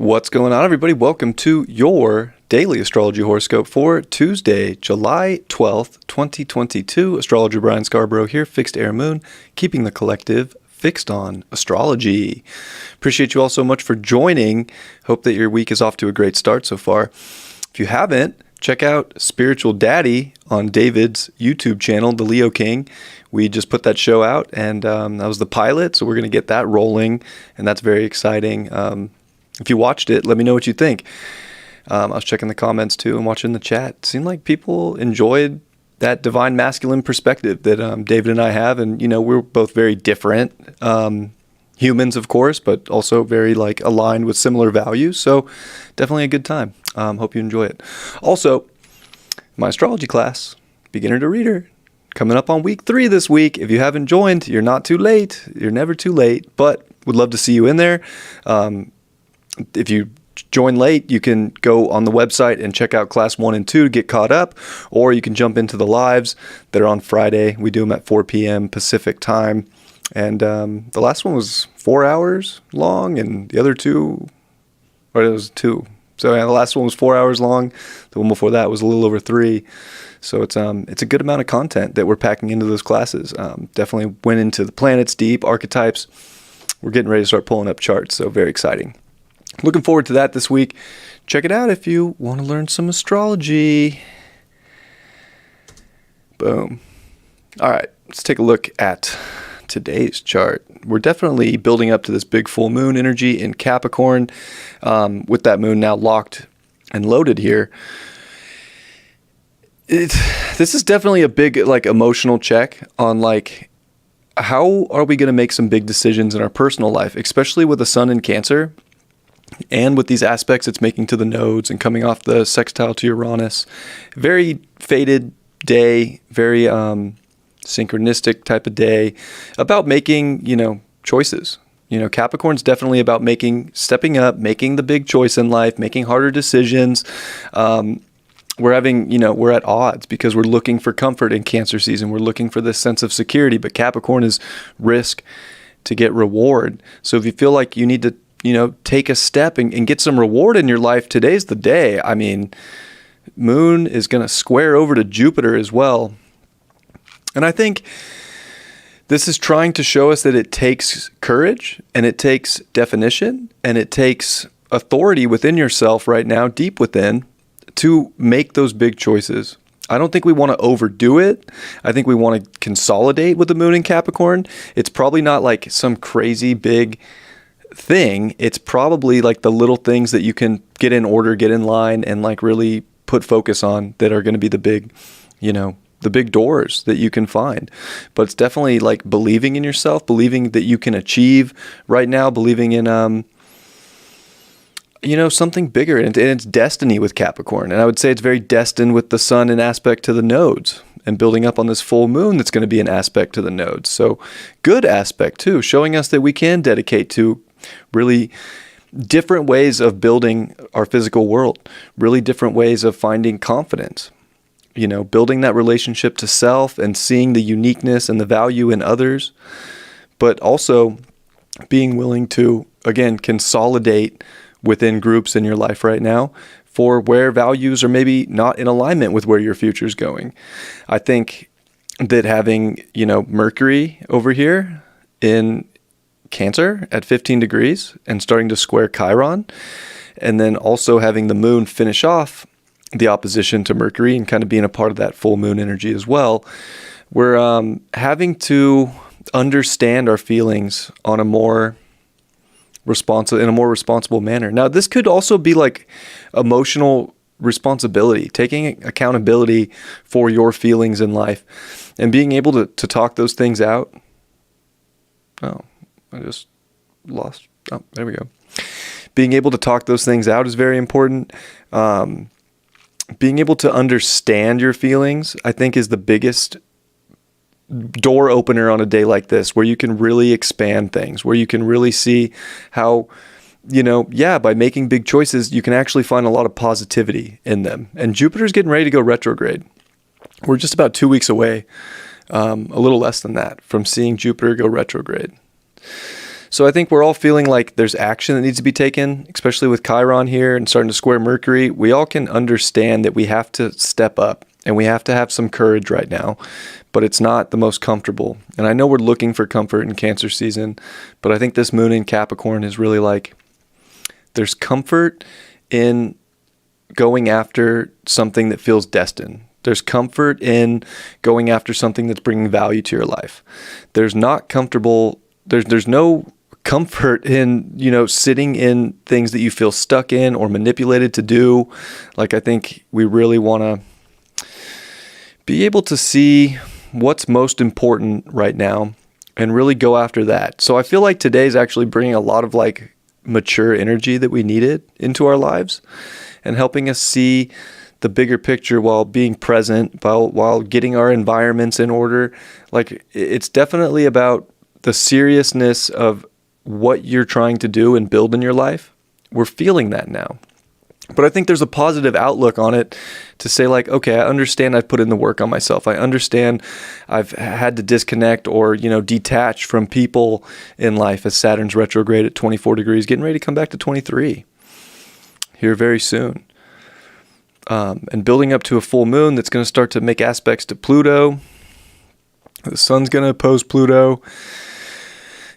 What's going on, everybody? Welcome to your daily astrology horoscope for Tuesday, July 12th, 2022. Astrologer Brian Scarborough here, Fixed Air Moon, keeping the collective fixed on astrology. Appreciate you all so much for joining. Hope that your week is off to a great start so far. If you haven't, check out Spiritual Daddy on David's YouTube channel, The Leo King. We just put that show out, and that was the pilot, so we're going to get that rolling, and that's very exciting. If you watched it, let me know what you think. I was checking the comments too and watching the chat. It seemed like people enjoyed that divine masculine perspective that David and I have, and we're both very different humans, of course, but also very aligned with similar values. So definitely a good time. Hope you enjoy it. Also, my astrology class, beginner to reader, coming up on week 3 this week. If you haven't joined, you're not too late. You're never too late, but would love to see you in there. If you join late, you can go on the website and check out class 1 and 2 to get caught up, or you can jump into the lives that are on Friday. We do them at 4 p.m. Pacific time. And the last one was 4 hours long, and the other two, or it was 2. So yeah, the last one was 4 hours long. The one before that was a little over 3. So it's a good amount of content that we're packing into those classes. Definitely went into the planets deep, archetypes. We're getting ready to start pulling up charts, so very exciting. Looking forward to that this week. Check it out if you want to learn some astrology. Boom. All right, let's take a look at today's chart. We're definitely building up to this big full moon energy in Capricorn, with that moon now locked and loaded here. This is definitely a big emotional check on how are we going to make some big decisions in our personal life, especially with the sun in Cancer. And with these aspects it's making to the nodes and coming off the sextile to Uranus. Very fated day, very synchronistic type of day, about making, choices. Capricorn's definitely about stepping up, making the big choice in life, making harder decisions. We're at odds because we're looking for comfort in Cancer season. We're looking for this sense of security, but Capricorn is risk to get reward. So if you feel like you need to take a step and get some reward in your life, today's the day. I mean, Moon is going to square over to Jupiter as well. And I think this is trying to show us that it takes courage, and it takes definition, and it takes authority within yourself right now, deep within, to make those big choices. I don't think we want to overdo it. I think we want to consolidate with the Moon in Capricorn. It's probably not some crazy big thing. It's probably the little things that you can get in order, get in line, and really put focus on that are going to be the big, the big doors that you can find. But it's definitely believing in yourself, believing that you can achieve right now, believing in something bigger, and it's destiny with Capricorn. And I would say it's very destined with the sun in aspect to the nodes, and building up on this full moon that's going to be an aspect to the nodes. So good aspect too, showing us that we can dedicate to really different ways of building our physical world, really different ways of finding confidence, building that relationship to self and seeing the uniqueness and the value in others, but also being willing to, again, consolidate within groups in your life right now for where values are maybe not in alignment with where your future is going. I think that having, Mercury over here in Cancer at 15 degrees and starting to square Chiron, and then also having the moon finish off the opposition to Mercury and kind of being a part of that full moon energy as well, we're having to understand our feelings on a more responsible manner. Now, this could also be emotional responsibility, taking accountability for your feelings in life and being able to talk those things out. Oh, I just lost. Oh, there we go. Being able to talk those things out is very important. Being able to understand your feelings, I think, is the biggest door opener on a day like this, where you can really expand things, where you can really see how, by making big choices, you can actually find a lot of positivity in them. And Jupiter's getting ready to go retrograde. We're just about 2 weeks away, a little less than that, from seeing Jupiter go retrograde. So I think we're all feeling like there's action that needs to be taken, especially with Chiron here and starting to square Mercury. We all can understand that we have to step up and we have to have some courage right now, but it's not the most comfortable. And I know we're looking for comfort in Cancer season, but I think this moon in Capricorn is really like, there's comfort in going after something that feels destined. There's comfort in going after something that's bringing value to your life. There's no comfort in, sitting in things that you feel stuck in or manipulated to do. Like, I think we really want to be able to see what's most important right now and really go after that. So I feel like today's actually bringing a lot of like mature energy that we needed into our lives and helping us see the bigger picture while being present, while getting our environments in order. Like, it's definitely about the seriousness of what you're trying to do and build in your life. We're feeling that now. But I think there's a positive outlook on it to say like, okay, I understand I've put in the work on myself. I understand I've had to disconnect or, detach from people in life as Saturn's retrograde at 24 degrees, getting ready to come back to 23 here very soon. And building up to a full moon that's going to start to make aspects to Pluto. The sun's going to oppose Pluto.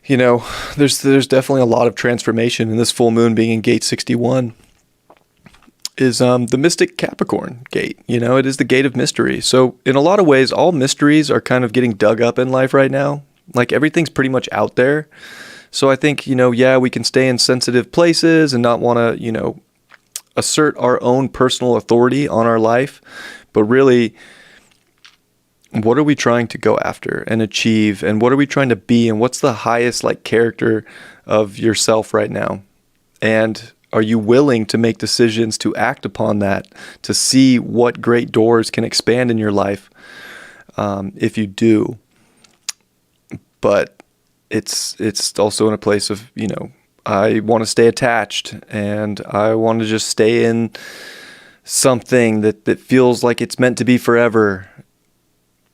There's definitely a lot of transformation in this full moon being in gate 61 is the mystic Capricorn gate. It is the gate of mystery. So in a lot of ways, all mysteries are kind of getting dug up in life right now. Like, everything's pretty much out there. So I think, we can stay in sensitive places and not want to, assert our own personal authority on our life, but really, what are we trying to go after and achieve, and what are we trying to be, and what's the highest like character of yourself right now? And are you willing to make decisions to act upon that, to see what great doors can expand in your life if you do? But it's also in a place of, I want to stay attached and I want to just stay in something that feels like it's meant to be forever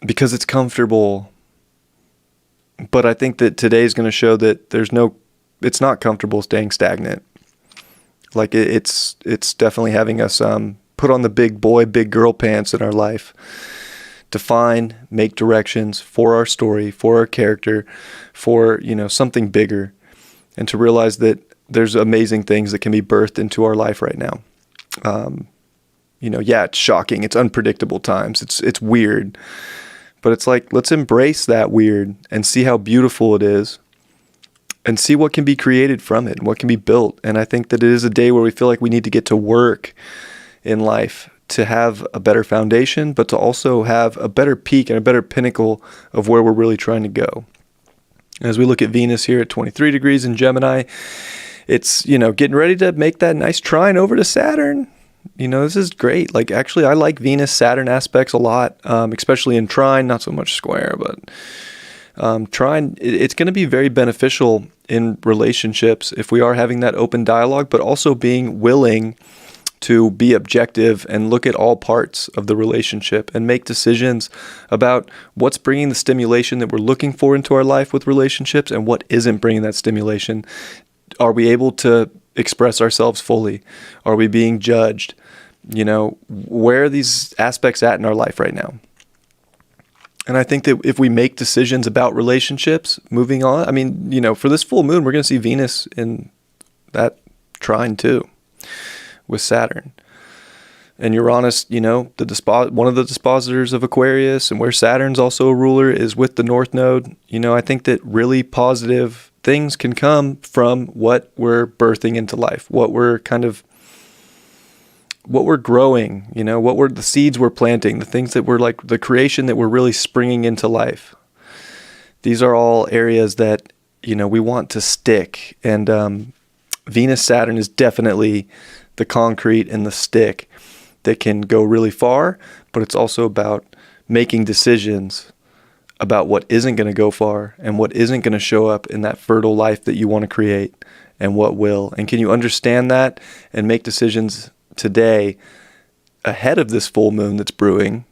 because it's comfortable. But I think that today is going to show that it's not comfortable staying stagnant. Like, it's definitely having us put on the big boy, big girl pants in our life, define, make directions for our story, for our character, for, something bigger. And to realize that there's amazing things that can be birthed into our life right now. It's shocking. It's unpredictable times. It's weird. But it's like, let's embrace that weird and see how beautiful it is and see what can be created from it and what can be built. And I think that it is a day where we feel like we need to get to work in life to have a better foundation, but to also have a better peak and a better pinnacle of where we're really trying to go. As we look at Venus here at 23 degrees in Gemini, it's, getting ready to make that nice trine over to Saturn. This is great. Like, actually, I like Venus-Saturn aspects a lot, especially in trine, not so much square, but trine, it's going to be very beneficial in relationships if we are having that open dialogue, but also being willing to be objective and look at all parts of the relationship and make decisions about what's bringing the stimulation that we're looking for into our life with relationships and what isn't bringing that stimulation. Are we able to express ourselves fully? Are we being judged? Where are these aspects at in our life right now? And I think that if we make decisions about relationships, moving on, for this full moon, we're going to see Venus in that trine too, with Saturn. And Uranus, one of the dispositors of Aquarius, and where Saturn's also a ruler, is with the North Node. I think that really positive things can come from what we're birthing into life, what we're growing, what were the seeds we're planting, the things that we're like, the creation that we're really springing into life. These are all areas that, we want to stick. And Venus-Saturn is definitely the concrete and the stick that can go really far, but it's also about making decisions about what isn't going to go far and what isn't going to show up in that fertile life that you want to create and what will. And can you understand that and make decisions today ahead of this full moon that's brewing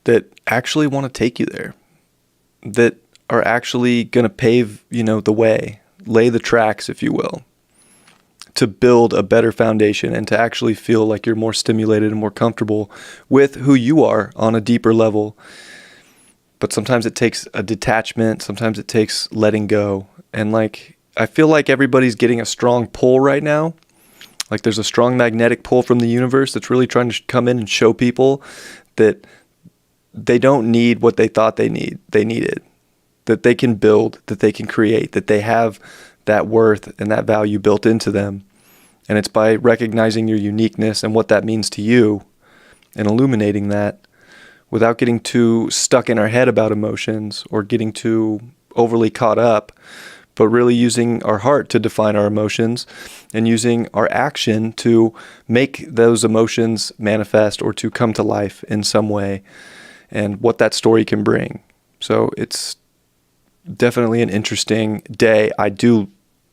that actually want to take you there, that are actually going to pave, the way, lay the tracks, if you will, to build a better foundation and to actually feel like you're more stimulated and more comfortable with who you are on a deeper level. But sometimes it takes a detachment. Sometimes it takes letting go. And I feel like everybody's getting a strong pull right now. Like there's a strong magnetic pull from the universe that's really trying to come in and show people that they don't need what they thought they needed, that they can build, that they can create, that they have that worth and that value built into them. And it's by recognizing your uniqueness and what that means to you and illuminating that without getting too stuck in our head about emotions or getting too overly caught up, but really using our heart to define our emotions and using our action to make those emotions manifest or to come to life in some way and what that story can bring. So it's definitely an interesting day. I do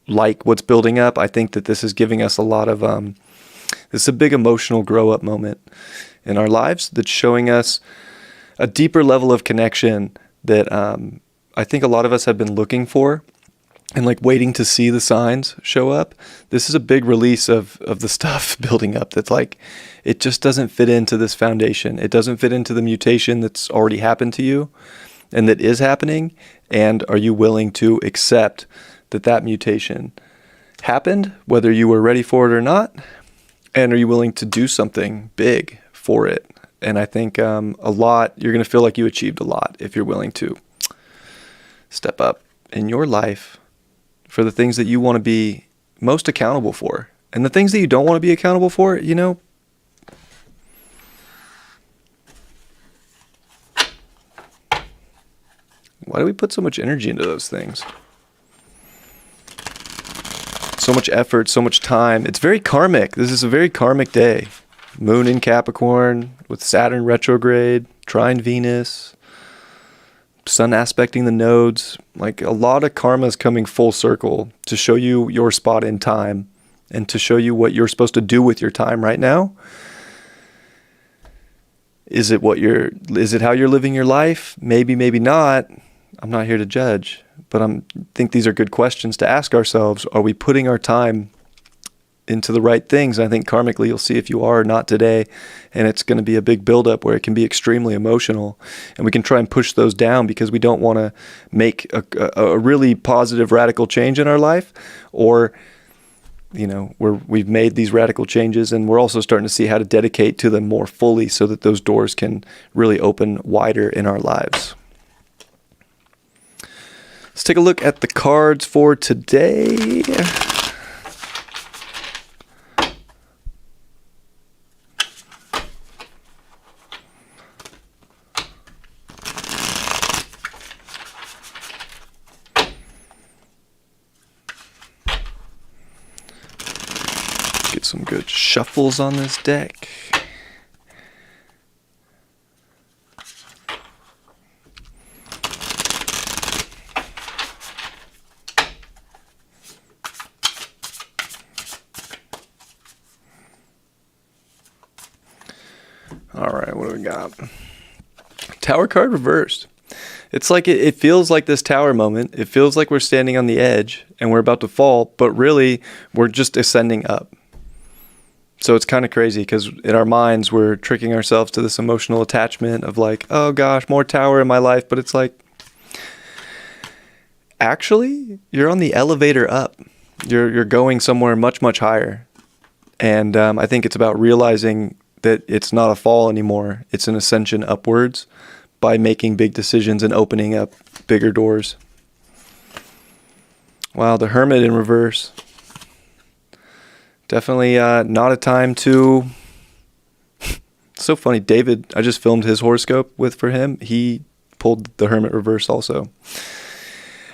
like what's building up. I think that this is giving us a lot of, this is a big emotional grow up moment in our lives that's showing us a deeper level of connection that I think a lot of us have been looking for and waiting to see the signs show up. This is a big release of the stuff building up that's it just doesn't fit into this foundation. It doesn't fit into the mutation that's already happened to you and that is happening. And are you willing to accept that mutation happened, whether you were ready for it or not? And are you willing to do something big for it? And I think you're going to feel like you achieved a lot if you're willing to step up in your life for the things that you want to be most accountable for. And the things that you don't want to be accountable for, why do we put so much energy into those things? So much effort, so much time. It's very karmic. This is a very karmic day. Moon in Capricorn with Saturn retrograde, trine Venus, Sun aspecting the nodes. A lot of karma is coming full circle to show you your spot in time and to show you what you're supposed to do with your time right now. Is it how you're living your life? Maybe, maybe not. I'm not here to judge, but I think these are good questions to ask ourselves. Are we putting our time into the right things? And I think karmically you'll see if you are or not today, and it's going to be a big buildup where it can be extremely emotional, and we can try and push those down because we don't want to make a really positive radical change in our life, or we've made these radical changes and we're also starting to see how to dedicate to them more fully so that those doors can really open wider in our lives. Let's take a look at the cards for today. Get some good shuffles on this deck. All right, what do we got? Tower card reversed. It's it feels like this tower moment. It feels like we're standing on the edge and we're about to fall, but really we're just ascending up. So it's kind of crazy because in our minds we're tricking ourselves to this emotional attachment of oh gosh, more tower in my life. But it's actually you're on the elevator up. You're going somewhere much, much higher. And I think it's about realizing that it's not a fall anymore. It's an ascension upwards by making big decisions and opening up bigger doors. Wow, the Hermit in reverse. Definitely not a time to... So funny, David, I just filmed his horoscope for him. He pulled the Hermit reverse also.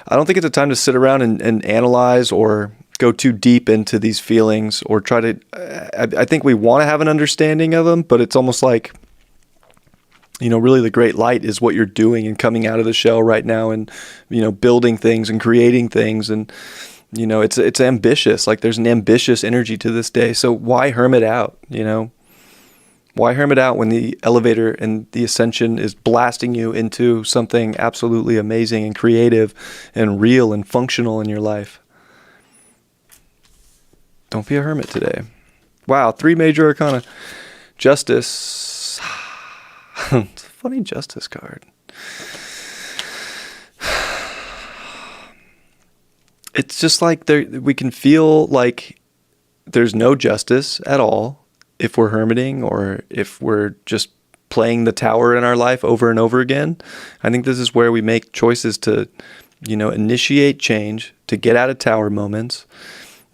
I don't think it's a time to sit around and analyze or go too deep into these feelings or try to... I think we want to have an understanding of them, but it's almost really the great light is what you're doing and coming out of the shell right now and, building things and creating things. And, it's ambitious. There's an ambitious energy to this day. So why hermit out, Why hermit out when the elevator and the ascension is blasting you into something absolutely amazing and creative and real and functional in your life? Don't be a hermit today. Wow, 3 major arcana. Justice. It's a funny justice card. It's just like we can feel like there's no justice at all if we're hermiting or if we're just playing the tower in our life over and over again. I think this is where we make choices to, initiate change, to get out of tower moments,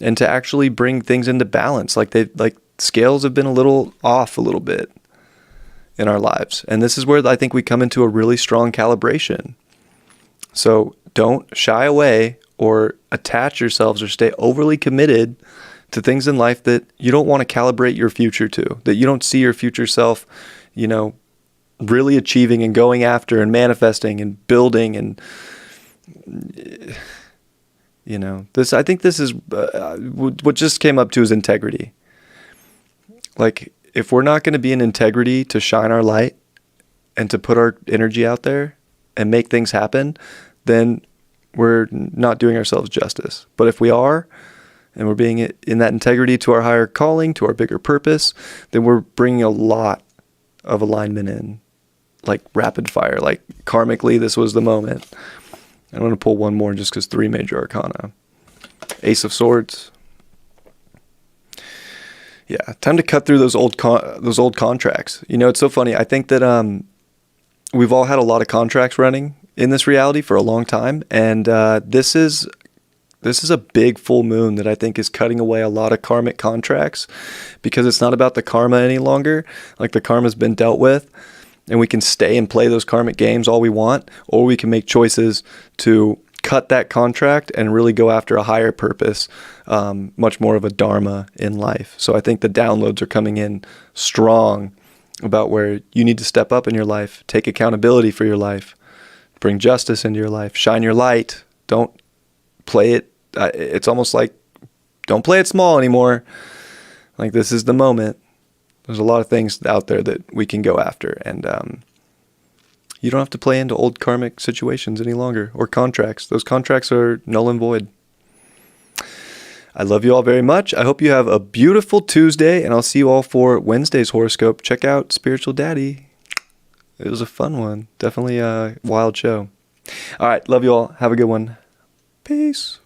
and to actually bring things into balance. Like scales have been a little off a little bit in our lives. And this is where I think we come into a really strong calibration. So don't shy away or attach yourselves or stay overly committed to things in life that you don't want to calibrate your future to, that you don't see your future self, really achieving and going after and manifesting and building. And, I think this is what just came up to is integrity. Like, if we're not going to be in integrity to shine our light and to put our energy out there and make things happen, then we're not doing ourselves justice. But if we are, and we're being in that integrity to our higher calling, to our bigger purpose, then we're bringing a lot of alignment in, like rapid fire, like karmically, this was the moment. I'm going to pull one more just because 3 major arcana. Ace of Swords. Yeah, time to cut through those old contracts. It's so funny. I think that we've all had a lot of contracts running in this reality for a long time, and this is a big full moon that I think is cutting away a lot of karmic contracts, because it's not about the karma any longer. Like, the karma's been dealt with, and we can stay and play those karmic games all we want, or we can make choices to cut that contract and really go after a higher purpose, much more of a dharma in life. So I think the downloads are coming in strong about where you need to step up in your life, take accountability for your life, bring justice into your life, shine your light. Don't play it. It's almost like, don't play it small anymore. Like, this is the moment. There's a lot of things out there that we can go after, and you don't have to play into old karmic situations any longer, or contracts. Those contracts are null and void. I love you all very much. I hope you have a beautiful Tuesday, and I'll see you all for Wednesday's horoscope. Check out Spiritual Daddy. It was a fun one. Definitely a wild show. All right. Love you all. Have a good one. Peace.